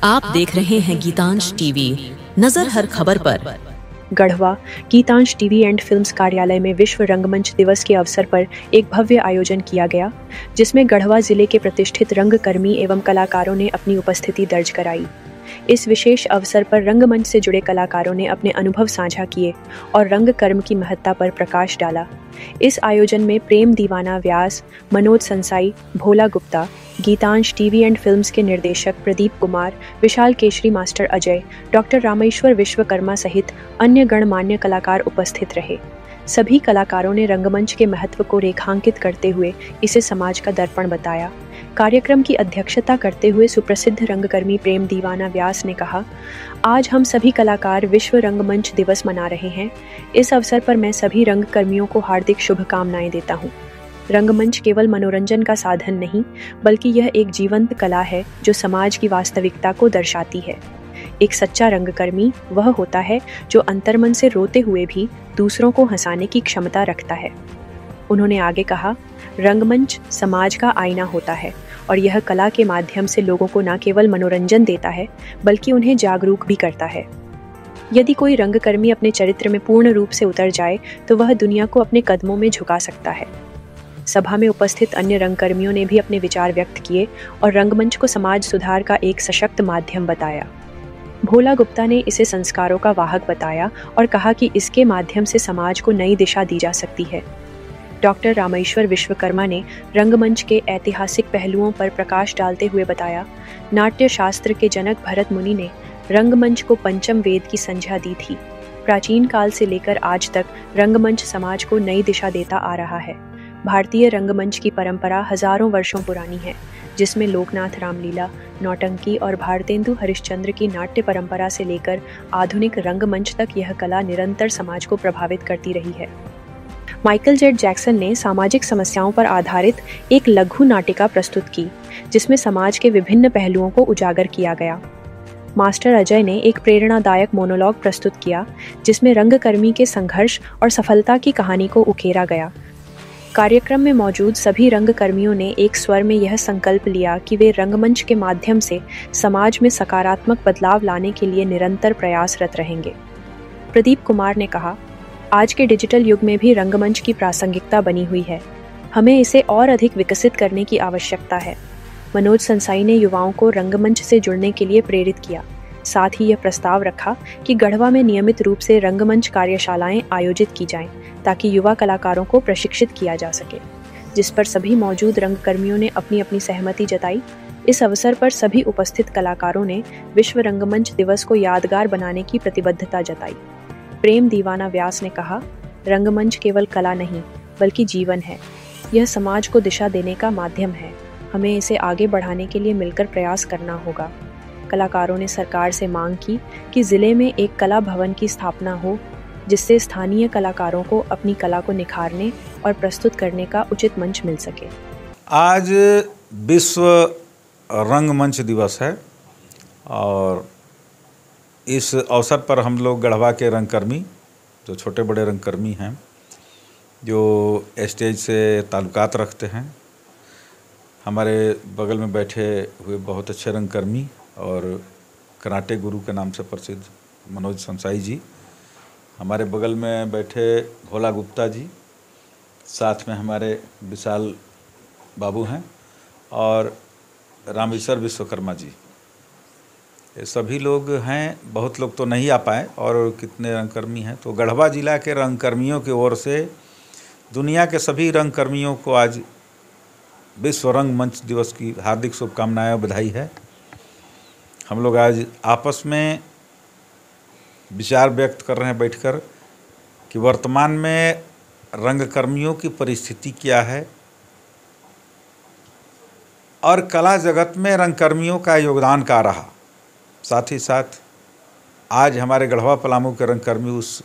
आप देख रहे हैं गीतांश टीवी, नजर हर खबर पर। Garhwa Geetansh TV and films कार्यालय में विश्व रंगमंच दिवस के अवसर पर एक भव्य आयोजन किया गया, जिसमें गढ़वा जिले के प्रतिष्ठित रंगकर्मी एवं कलाकारों ने अपनी उपस्थिति दर्ज कराई। इस विशेष अवसर पर रंगमंच से जुड़े कलाकारों ने अपने अनुभव साझा किए और रंगकर्म की महत्ता पर प्रकाश डाला। इस आयोजन में Prem Deewana Vyas, Manoj Sansai, Bhola Gupta, Geetansh TV and films के निर्देशक प्रदीप कुमार, विशाल केशरी मास्टर अजय, डॉक्टर रामेश्वर विश्वकर्मा सहित अन्य गणमान्य कलाकार उपस्थित रहे। सभी कलाकारों ने रंगमंच के महत्व को रेखांकित करते हुए इसे समाज का दर्पण बताया। कार्यक्रम की अध्यक्षता करते हुए सुप्रसिद्ध रंगकर्मी प्रेम दीवाना व्यास ने कहा, आज हम सभी कलाकार विश्व रंगमंच दिवस मना रहे हैं। इस अवसर पर मैं सभी रंगकर्मियों को हार्दिक शुभकामनाएं देता हूं। रंगमंच केवल मनोरंजन का साधन नहीं, बल्कि यह एक जीवंत कला है जो समाज की वास्तविकता को दर्शाती है। एक सच्चा रंगकर्मी वह होता है जो अंतर्मन से रोते हुए भी दूसरों को हंसाने की क्षमता रखता है। उन्होंने आगे कहा, रंगमंच समाज का आईना होता है और यह कला के माध्यम से लोगों को न केवल मनोरंजन देता है, बल्कि उन्हें जागरूक भी करता है। यदि कोई रंगकर्मी अपने चरित्र में पूर्ण रूप से उतर जाए तो वह दुनिया को अपने कदमों में झुका सकता है। सभा में उपस्थित अन्य रंगकर्मियों ने भी अपने विचार व्यक्त किए और रंगमंच को समाज सुधार का एक सशक्त माध्यम बताया। भोला गुप्ता ने इसे संस्कारों का वाहक बताया और कहा कि इसके माध्यम से समाज को नई दिशा दी जा सकती है। डॉक्टर रामेश्वर विश्वकर्मा ने रंगमंच के ऐतिहासिक पहलुओं पर प्रकाश डालते हुए बताया, नाट्य शास्त्र के जनक भरत मुनि ने रंगमंच को पंचम वेद की संज्ञा दी थी। प्राचीन काल से लेकर आज तक रंगमंच समाज को नई दिशा देता आ रहा है। भारतीय रंगमंच की परंपरा हजारों वर्षों पुरानी है, जिसमें लोकनाथ रामलीला, नौटंकी और भारतेंदु हरिश्चंद्र की नाट्य परंपरा से लेकर आधुनिक रंगमंच तक यह कला निरंतर समाज को प्रभावित करती रही है। माइकल जेड जैक्सन ने सामाजिक समस्याओं पर आधारित एक लघु नाटिका प्रस्तुत की, जिसमें समाज के विभिन्न पहलुओं को उजागर किया गया। मास्टर अजय ने एक प्रेरणादायक मोनोलॉग प्रस्तुत किया, जिसमें रंगकर्मी के संघर्ष और सफलता की कहानी को उकेरा गया। कार्यक्रम में मौजूद सभी रंगकर्मियों ने एक स्वर में यह संकल्प लिया कि वे रंगमंच के माध्यम से समाज में सकारात्मक बदलाव लाने के लिए निरंतर प्रयासरत रहेंगे। प्रदीप कुमार ने कहा, आज के डिजिटल युग में भी रंगमंच की प्रासंगिकता बनी हुई है। हमें इसे और अधिक विकसित करने की आवश्यकता है। मनोज संसाई ने युवाओं को रंगमंच से जुड़ने के लिए प्रेरित किया। साथ ही यह प्रस्ताव रखा कि गढ़वा में नियमित रूप से रंगमंच कार्यशालाएं आयोजित की जाएं, ताकि युवा कलाकारों को प्रशिक्षित किया जा सके, जिस पर सभी मौजूद रंगकर्मियों ने अपनी अपनी सहमति जताई। इस अवसर पर सभी उपस्थित कलाकारों ने विश्व रंगमंच दिवस को यादगार बनाने की प्रतिबद्धता जताई। प्रेम दीवाना व्यास ने कहा, रंगमंच केवल कला नहीं, बल्कि जीवन है। यह समाज को दिशा देने का माध्यम है। हमें इसे आगे बढ़ाने के लिए मिलकर प्रयास करना होगा। कलाकारों ने सरकार से मांग की कि जिले में एक कला भवन की स्थापना हो, जिससे स्थानीय कलाकारों को अपनी कला को निखारने और प्रस्तुत करने का उचित मंच मिल सके। आज विश्व रंगमंच दिवस है और इस अवसर पर हम लोग गढ़वा के रंगकर्मी, जो छोटे बड़े रंगकर्मी हैं, जो स्टेज से ताल्लुकात रखते हैं, हमारे बगल में बैठे हुए बहुत अच्छे रंगकर्मी और कराटे गुरु के नाम से प्रसिद्ध मनोज संसाई जी, हमारे बगल में बैठे भोला गुप्ता जी, साथ में हमारे विशाल बाबू हैं और रामेश्वर विश्वकर्मा जी, ये सभी लोग हैं। बहुत लोग तो नहीं आ पाए और कितने रंगकर्मी हैं। तो गढ़वा जिला के रंगकर्मियों की ओर से दुनिया के सभी रंगकर्मियों को आज विश्व रंगमंच दिवस की हार्दिक शुभकामनाएं और बधाई है। हम लोग आज आपस में विचार व्यक्त कर रहे हैं बैठकर कि वर्तमान में रंगकर्मियों की परिस्थिति क्या है और कला जगत में रंगकर्मियों का योगदान क्या रहा। साथ ही साथ आज हमारे गढ़वा पलामू के रंगकर्मी उस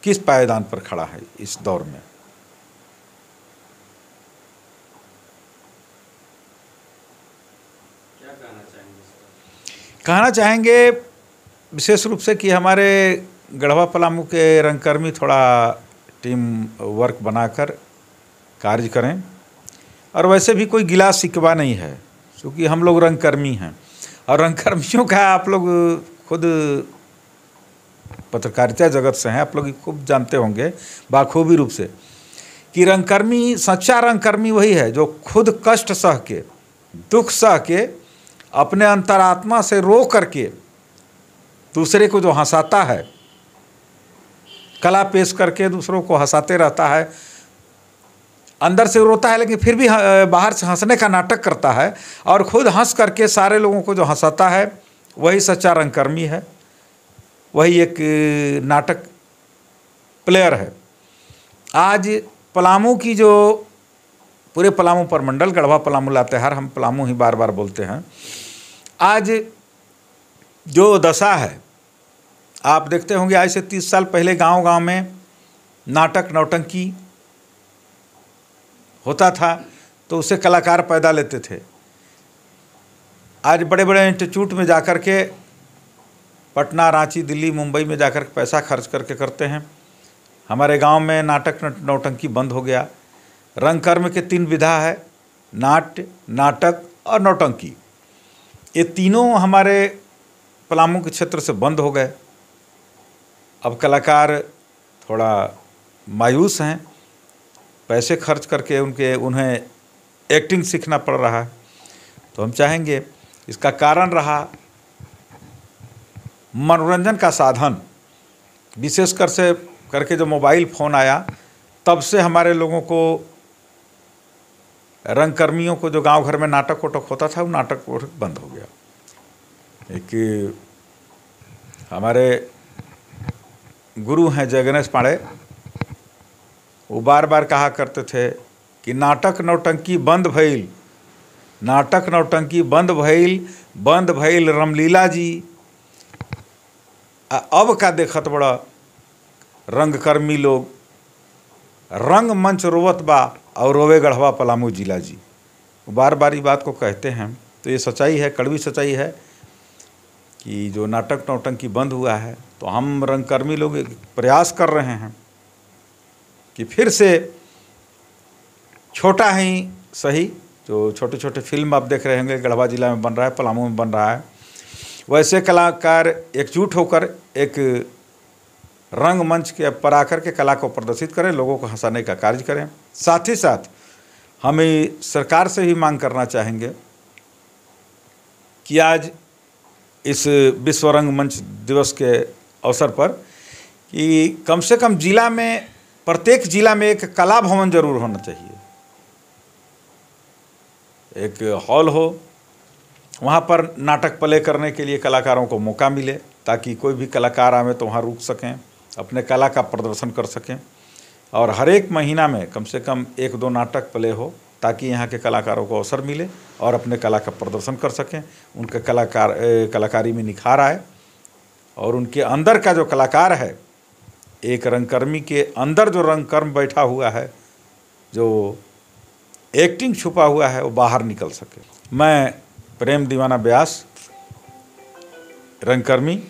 किस पायदान पर खड़ा है इस दौर में। क्या कहना चाहेंगे विशेष रूप से कि हमारे गढ़वा पलामू के रंगकर्मी थोड़ा टीम वर्क बनाकर कार्य करें और वैसे भी कोई गिला शिकवा नहीं है, क्योंकि हम लोग रंगकर्मी हैं और रंगकर्मियों का आप लोग खुद पत्रकारिता जगत से हैं, आप लोग खूब जानते होंगे बाखूबी रूप से कि रंगकर्मी, सच्चा रंगकर्मी वही है जो खुद कष्ट सह के, दुख सह के, अपने अंतरात्मा से रो करके दूसरे को जो हंसाता है, कला पेश करके दूसरों को हंसाते रहता है। अंदर से रोता है लेकिन फिर भी बाहर से हंसने का नाटक करता है और खुद हंस करके सारे लोगों को जो हंसाता है, वही सच्चा रंगकर्मी है, वही एक नाटक प्लेयर है। आज पलामू की जो पूरे पलामू परमंडल, गढ़वा पलामू लातेहार, हम पलामू ही बार बार बोलते हैं, आज जो दशा है, आप देखते होंगे आज से 30 साल पहले गांव-गांव में नाटक नौटंकी होता था तो उससे कलाकार पैदा लेते थे। आज बड़े बड़े इंस्टीट्यूट में जाकर के, पटना, रांची, दिल्ली, मुंबई में जाकर के पैसा खर्च करके करते हैं। हमारे गांव में नाटक नौटंकी बंद हो गया। रंगकर्म के 3 विधा है, नाट्य, नाटक और नौटंकी। ये तीनों हमारे पलामू के क्षेत्र से बंद हो गए। अब कलाकार थोड़ा मायूस हैं, पैसे खर्च करके उन्हें एक्टिंग सीखना पड़ रहा है। तो हम चाहेंगे, इसका कारण रहा मनोरंजन का साधन, विशेषकर से करके जो मोबाइल फ़ोन आया, तब से हमारे लोगों को, रंगकर्मियों को, जो गांव घर में नाटक वोटक होता था, वो नाटक वोटक बंद हो गया। एक हमारे गुरु हैं जय गणेश पांडे, वो बार बार कहा करते थे कि नाटक नौटंकी बंद भइल, नाटक नौटंकी बंद भइल रामलीला जी। अब का देखत बड़ा रंगकर्मी लोग, रंग मंच रोवत बा और रोवे गढ़वा पलामू जिला जी। बार बार ये बात को कहते हैं, तो ये सच्चाई है, कड़वी सच्चाई है कि जो नाटक नौटंकी बंद हुआ है, तो हम रंगकर्मी लोग प्रयास कर रहे हैं कि फिर से छोटा ही सही, जो छोटे छोटे फिल्म आप देख रहे होंगे गढ़वा जिला में बन रहा है, पलामू में बन रहा है, वैसे कलाकार एकजुट होकर एक रंगमंच के पर आकर के कला को प्रदर्शित करें, लोगों को हंसाने का कार्य करें। साथ ही साथ हमें सरकार से भी मांग करना चाहेंगे कि आज इस विश्व रंगमंच दिवस के अवसर पर कि कम से कम जिला में, प्रत्येक जिला में एक कला भवन जरूर होना चाहिए, एक हॉल हो, वहाँ पर नाटक प्ले करने के लिए कलाकारों को मौका मिले, ताकि कोई भी कलाकार आवे तो वहाँ रुक सकें, अपने कला का प्रदर्शन कर सकें। और हर एक महीना में कम से कम 1-2 नाटक प्ले हो, ताकि यहाँ के कलाकारों को अवसर मिले और अपने कला का प्रदर्शन कर सकें, उनके कलाकारी में निखार आए और उनके अंदर का जो कलाकार है, एक रंगकर्मी के अंदर जो रंगकर्म बैठा हुआ है, जो एक्टिंग छुपा हुआ है, वो बाहर निकल सके। मैं प्रेम दीवाना व्यास, रंगकर्मी,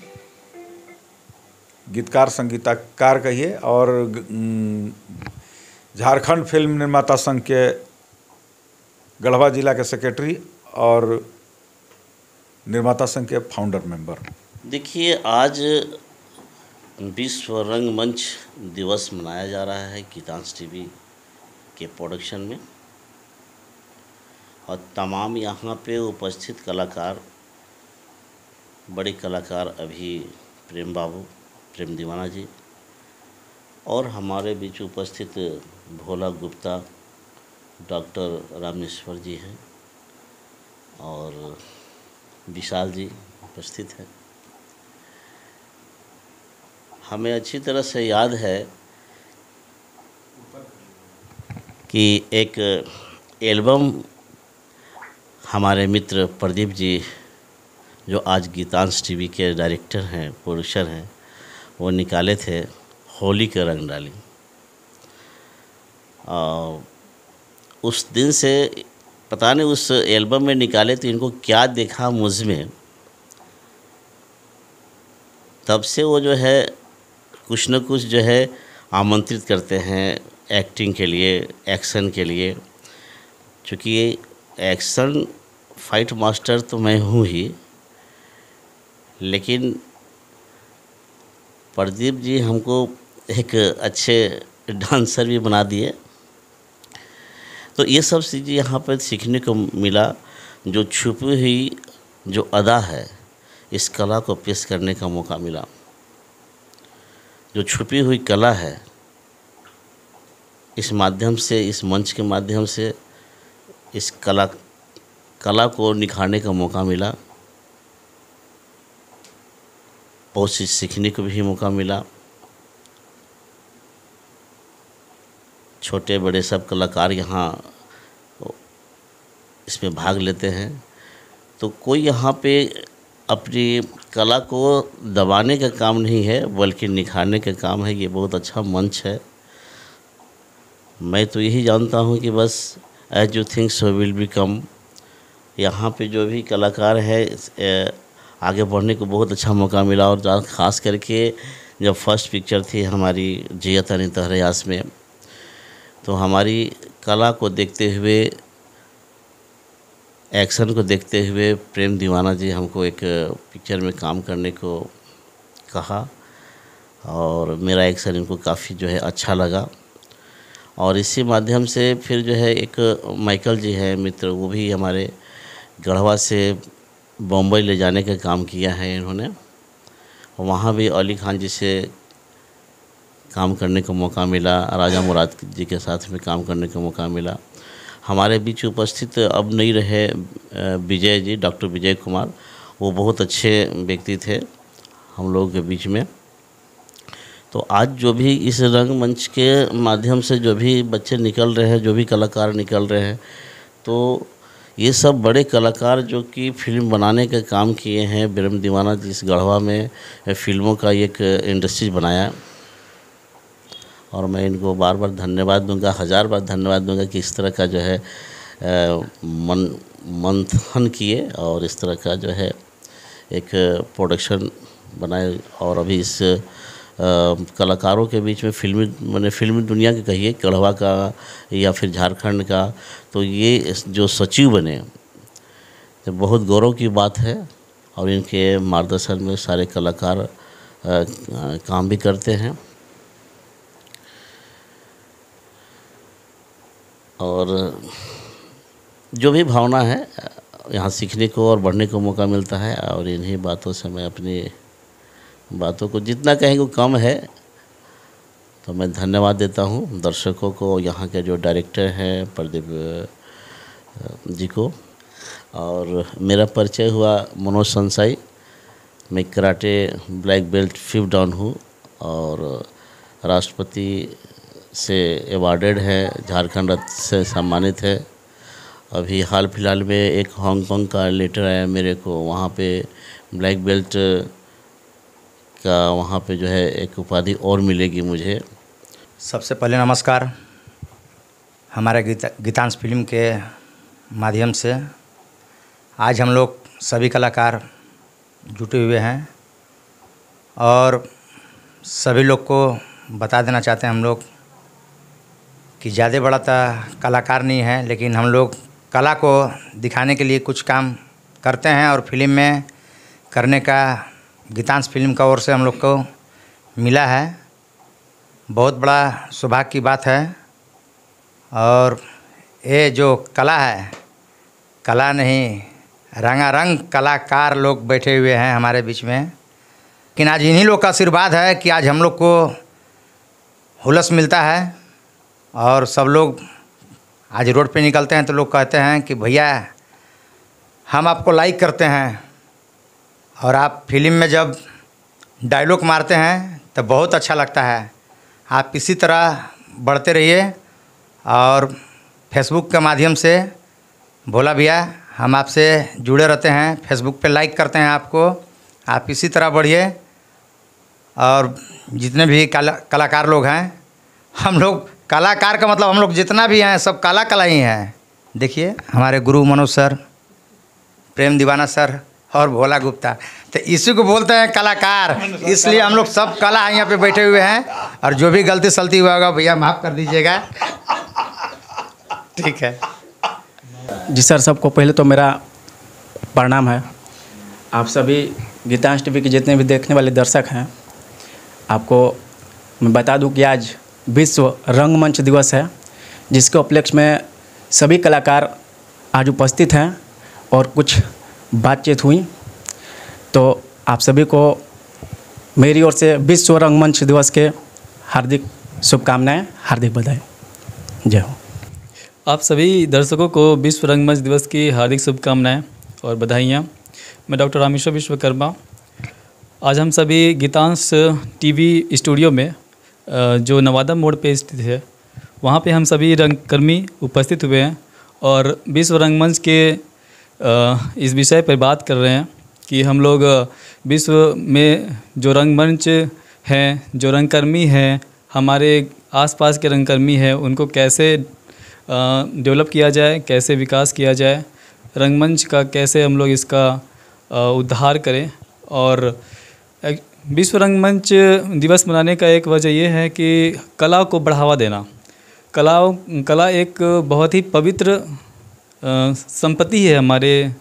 गीतकार, संगीतकार कहिए, और झारखंड फिल्म निर्माता संघ के गढ़वा जिला के सेक्रेटरी और निर्माता संघ के फाउंडर मेंबर। देखिए, आज विश्व रंगमंच दिवस मनाया जा रहा है गीतांश टीवी के प्रोडक्शन में, और तमाम यहाँ पे उपस्थित कलाकार, बड़े कलाकार अभी प्रेम बाबू, प्रेम दीवाना जी, और हमारे बीच उपस्थित भोला गुप्ता, डॉक्टर रामेश्वर जी हैं, और विशाल जी उपस्थित हैं। हमें अच्छी तरह से याद है कि एक एल्बम हमारे मित्र प्रदीप जी, जो आज गीतांश टीवी के डायरेक्टर हैं, प्रोड्यूसर हैं, वो निकाले थे, होली के रंग डाली। उस दिन से पता नहीं उस एल्बम में निकाले तो इनको क्या देखा मुझ में, तब से वो जो है कुछ न कुछ जो है आमंत्रित करते हैं एक्टिंग के लिए, एक्शन के लिए। चूँकि एक्शन फाइट मास्टर तो मैं हूँ ही, लेकिन प्रदीप जी हमको एक अच्छे डांसर भी बना दिए। तो ये सब चीज़ें यहाँ पर सीखने को मिला। जो छुपी हुई जो अदा है, इस कला को पेश करने का मौका मिला। जो छुपी हुई कला है, इस माध्यम से, इस मंच के माध्यम से इस कला को निखारने का मौका मिला। बहुत चीज़ सीखने को भी मौका मिला। छोटे बड़े सब कलाकार यहाँ इसमें भाग लेते हैं। तो कोई यहाँ पे अपनी कला को दबाने का काम नहीं है, बल्कि निखारने का काम है। ये बहुत अच्छा मंच है। मैं तो यही जानता हूँ कि बस as you think so will become. यहाँ पे जो भी कलाकार है आगे बढ़ने को बहुत अच्छा मौका मिला। और ख़ास करके जब फर्स्ट पिक्चर थी हमारी जियतनी तहरयास में, तो हमारी कला को देखते हुए, एक्शन को देखते हुए प्रेम दीवाना जी हमको एक पिक्चर में काम करने को कहा और मेरा एक्शन इनको काफ़ी जो है अच्छा लगा। और इसी माध्यम से फिर जो है एक माइकल जी है मित्र, वो भी हमारे गढ़वा से बम्बई ले जाने का काम किया है इन्होंने। वहाँ भी अली खान जी से काम करने का मौका मिला, राजा मुराद जी के साथ में काम करने का मौका मिला। हमारे बीच उपस्थित अब नहीं रहे विजय जी, डॉक्टर विजय कुमार, वो बहुत अच्छे व्यक्ति थे हम लोगों के बीच में। तो आज जो भी इस रंगमंच के माध्यम से जो भी बच्चे निकल रहे हैं, जो भी कलाकार निकल रहे हैं, तो ये सब बड़े कलाकार जो कि फिल्म बनाने का काम किए हैं। प्रेम दीवाना जी इस गढ़वा में फिल्मों का एक इंडस्ट्री बनाया और मैं इनको बार बार धन्यवाद दूंगा, 1000 बार धन्यवाद दूंगा कि इस तरह का जो है मंथन किए और इस तरह का जो है एक प्रोडक्शन बनाए। और अभी इस कलाकारों के बीच में फिल्मी दुनिया के कहिए, गढ़वा का या फिर झारखंड का, तो ये जो सचिव बने तो बहुत गौरव की बात है। और इनके मार्गदर्शन में सारे कलाकार काम भी करते हैं। और जो भी भावना है यहाँ सीखने को और बढ़ने को मौका मिलता है। और इन्हीं बातों से मैं अपनी बातों को जितना कहेंगे वो कम है, तो मैं धन्यवाद देता हूँ दर्शकों को, यहाँ के जो डायरेक्टर हैं प्रदीप जी को। और मेरा परिचय हुआ मनोज संसाई, मैं karate black belt 5th down हूँ और राष्ट्रपति से अवार्डेड है, झारखंड से सम्मानित है। अभी हाल फिलहाल में एक हांगकांग का लेटर आया मेरे को, वहाँ पे ब्लैक बेल्ट का वहाँ पे जो है एक उपाधि और मिलेगी मुझे। सबसे पहले नमस्कार। हमारे गीतांश फिल्म के माध्यम से आज हम लोग सभी कलाकार जुटे हुए हैं और सभी लोग को बता देना चाहते हैं हम लोग कि ज़्यादा बड़ा तो कलाकार नहीं है, लेकिन हम लोग कला को दिखाने के लिए कुछ काम करते हैं और फिल्म में करने का गीतांश फिल्म का ओर से हम लोग को मिला है। बहुत बड़ा सौभाग्य की बात है। और ये जो कला है, कला नहीं रंगारंग कलाकार लोग बैठे हुए हैं हमारे बीच में। लेकिन आज इन्हीं लोग का आशीर्वाद है कि आज हम लोग को हुलस मिलता है। और सब लोग आज रोड पे निकलते हैं तो लोग कहते हैं कि भैया हम आपको लाइक करते हैं, और आप फिल्म में जब डायलॉग मारते हैं तो बहुत अच्छा लगता है। आप इसी तरह बढ़ते रहिए। और फेसबुक के माध्यम से भोला भैया हम आपसे जुड़े रहते हैं, फेसबुक पे लाइक करते हैं आपको। आप इसी तरह बढ़िए। और जितने भी कलाकार लोग हैं, हम लोग कलाकार का मतलब हम लोग जितना भी हैं सब कला ही हैं। देखिए हमारे गुरु मनोज सर, प्रेम दीवाना सर और भोला गुप्ता, तो इसी को बोलते हैं कलाकार। इसलिए हम लोग सब कला यहाँ पे बैठे हुए हैं। और जो भी गलती सलती हुआ होगा भैया माफ़ कर दीजिएगा, ठीक है जी सर। सबको पहले तो मेरा प्रणाम है। आप सभी गीतांश टीवी के जितने भी देखने वाले दर्शक हैं, आपको मैं बता दूं कि आज विश्व रंगमंच दिवस है, जिसके उपलक्ष्य में सभी कलाकार आज उपस्थित हैं और कुछ बातचीत हुई। तो आप सभी को मेरी ओर से विश्व रंगमंच दिवस के हार्दिक शुभकामनाएं, हार्दिक बधाई। जय हो। आप सभी दर्शकों को विश्व रंगमंच दिवस की हार्दिक शुभकामनाएं और बधाइयाँ। मैं डॉक्टर रामेश्वर विश्वकर्मा। आज हम सभी गीतांश टीवी स्टूडियो में जो नवादा मोड़ पे स्थित है, वहाँ पे हम सभी रंगकर्मी उपस्थित हुए हैं और विश्व रंगमंच के इस विषय पर बात कर रहे हैं कि हम लोग विश्व में जो रंगमंच हैं, जो रंगकर्मी हैं, हमारे आसपास के रंगकर्मी हैं, उनको कैसे डेवलप किया जाए, कैसे विकास किया जाए, रंगमंच का कैसे हम लोग इसका उद्धार करें। और विश्व रंगमंच दिवस मनाने का एक वजह यह है कि कला को बढ़ावा देना। कला एक बहुत ही पवित्र संपत्ति है हमारे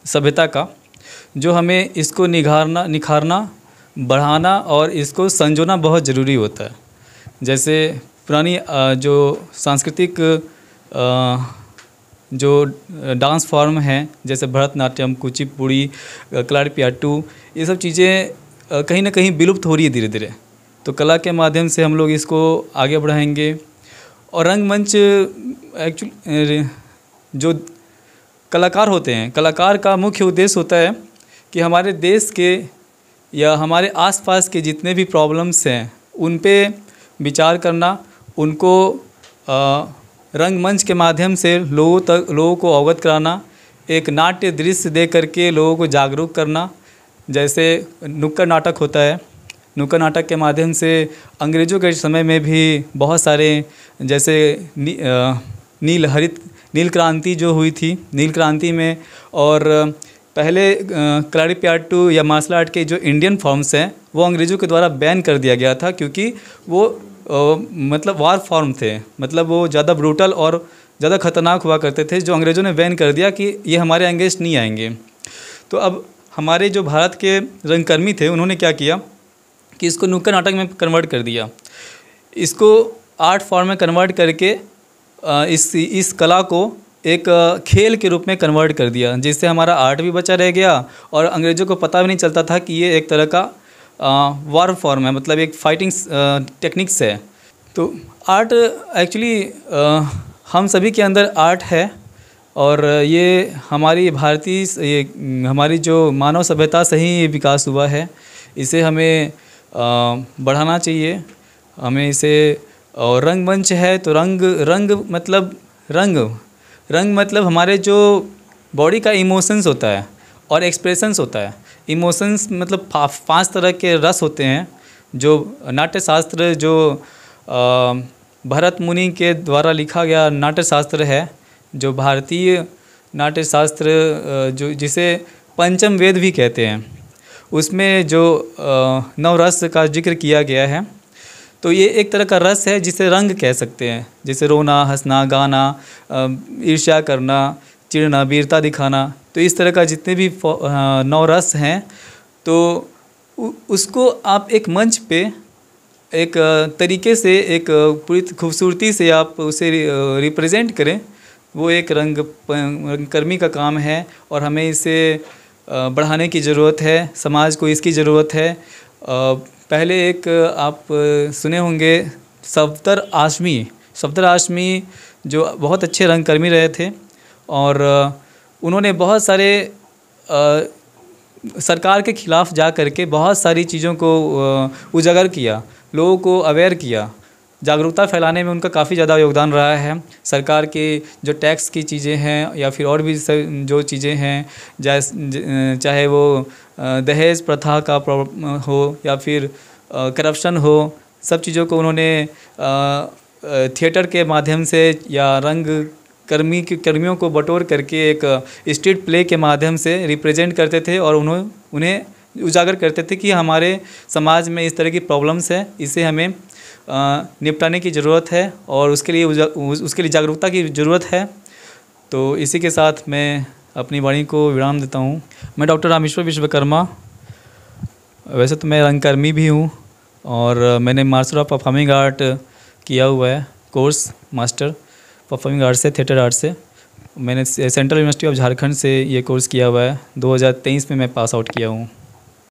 सभ्यता का, जो हमें इसको निखारना, बढ़ाना और इसको संजोना बहुत ज़रूरी होता है। जैसे पुरानी जो सांस्कृतिक जो डांस फॉर्म हैं, जैसे भरतनाट्यम, कुचिपुड़ी, कलारिपयट्टू, ये सब चीज़ें कहीं ना कहीं विलुप्त हो रही है धीरे धीरे। तो कला के माध्यम से हम लोग इसको आगे बढ़ाएंगे। और रंगमंच एक्चुअली जो कलाकार होते हैं, कलाकार का मुख्य उद्देश्य होता है कि हमारे देश के या हमारे आसपास के जितने भी प्रॉब्लम्स हैं उन पे विचार करना, उनको रंगमंच के माध्यम से लोगों को अवगत कराना, एक नाट्य दृश्य दे करके लोगों को जागरूक करना। जैसे नुक्कड़ नाटक होता है, नुक्कड़ नाटक के माध्यम से अंग्रेज़ों के समय में भी बहुत सारे, जैसे नील क्रांति जो हुई थी, नील क्रांति में, और पहले कलारिपयट्टू या मार्शल आर्ट के जो इंडियन फॉर्म्स हैं वो अंग्रेज़ों के द्वारा बैन कर दिया गया था, क्योंकि वो मतलब वार फॉर्म थे, मतलब वो ज़्यादा ब्रूटल और ज़्यादा ख़तरनाक हुआ करते थे, जो अंग्रेज़ों ने बैन कर दिया कि ये हमारे अगेंस्ट नहीं आएंगे। तो अब हमारे जो भारत के रंगकर्मी थे, उन्होंने क्या किया कि इसको नुक्कड़ नाटक में कन्वर्ट कर दिया, इसको आर्ट फॉर्म में कन्वर्ट करके इस कला को एक खेल के रूप में कन्वर्ट कर दिया, जिससे हमारा आर्ट भी बचा रह गया और अंग्रेज़ों को पता भी नहीं चलता था कि ये एक तरह का वार फॉर्म है, मतलब एक फाइटिंग टेक्निक्स है। तो आर्ट एक्चुअली हम सभी के अंदर आर्ट है, और ये हमारी हमारी जो मानव सभ्यता से ही विकास हुआ है। इसे हमें बढ़ाना चाहिए, हमें इसे। और रंगमंच है तो रंग मतलब हमारे जो बॉडी का इमोशंस होता है और एक्सप्रेशंस होता है। इमोशंस मतलब 5 तरह के रस होते हैं, जो नाट्यशास्त्र, जो भरत मुनि के द्वारा लिखा गया नाट्यशास्त्र है, जो भारतीय नाट्यशास्त्र जो जिसे पंचम वेद भी कहते हैं, उसमें जो 9 रस का जिक्र किया गया है। तो ये एक तरह का रस है जिसे रंग कह सकते हैं, जैसे रोना, हंसना, गाना, ईर्ष्या करना, चिढ़ना, वीरता दिखाना। तो इस तरह का जितने भी 9 रस हैं, तो उसको आप एक मंच पे एक तरीके से, एक पूरी खूबसूरती से आप उसे रिप्रेजेंट करें, वो एक रंगकर्मी का काम है। और हमें इसे बढ़ाने की ज़रूरत है, समाज को इसकी ज़रूरत है। पहले एक आप सुने होंगे सफदर आशमी जो बहुत अच्छे रंगकर्मी रहे थे, और उन्होंने बहुत सारे सरकार के ख़िलाफ़ जा कर के बहुत सारी चीज़ों को उजागर किया, लोगों को अवेयर किया, जागरूकता फैलाने में उनका काफ़ी ज़्यादा योगदान रहा है। सरकार के जो टैक्स की चीज़ें हैं या फिर और भी जो चीज़ें हैं, चाहे वो दहेज प्रथा का हो या फिर करप्शन हो, सब चीज़ों को उन्होंने थिएटर के माध्यम से या कर्मियों को बटोर करके एक स्ट्रीट प्ले के माध्यम से रिप्रेजेंट करते थे, और उन्हें उजागर करते थे कि हमारे समाज में इस तरह की प्रॉब्लम्स है, इसे हमें निपटाने की ज़रूरत है और उसके लिए जागरूकता की ज़रूरत है। तो इसी के साथ मैं अपनी वाणी को विराम देता हूँ। मैं डॉक्टर रामेश्वर विश्वकर्मा, वैसे तो मैं रंगकर्मी भी हूँ और मैंने मास्टर ऑफ परफॉर्मिंग आर्ट किया हुआ है, कोर्स मास्टर परफॉर्मिंग आर्ट से, थिएटर आर्ट से। मैंने सेंट्रल यूनिवर्सिटी ऑफ झारखंड से ये कोर्स किया हुआ है। 2023 में मैं पास आउट किया हूँ।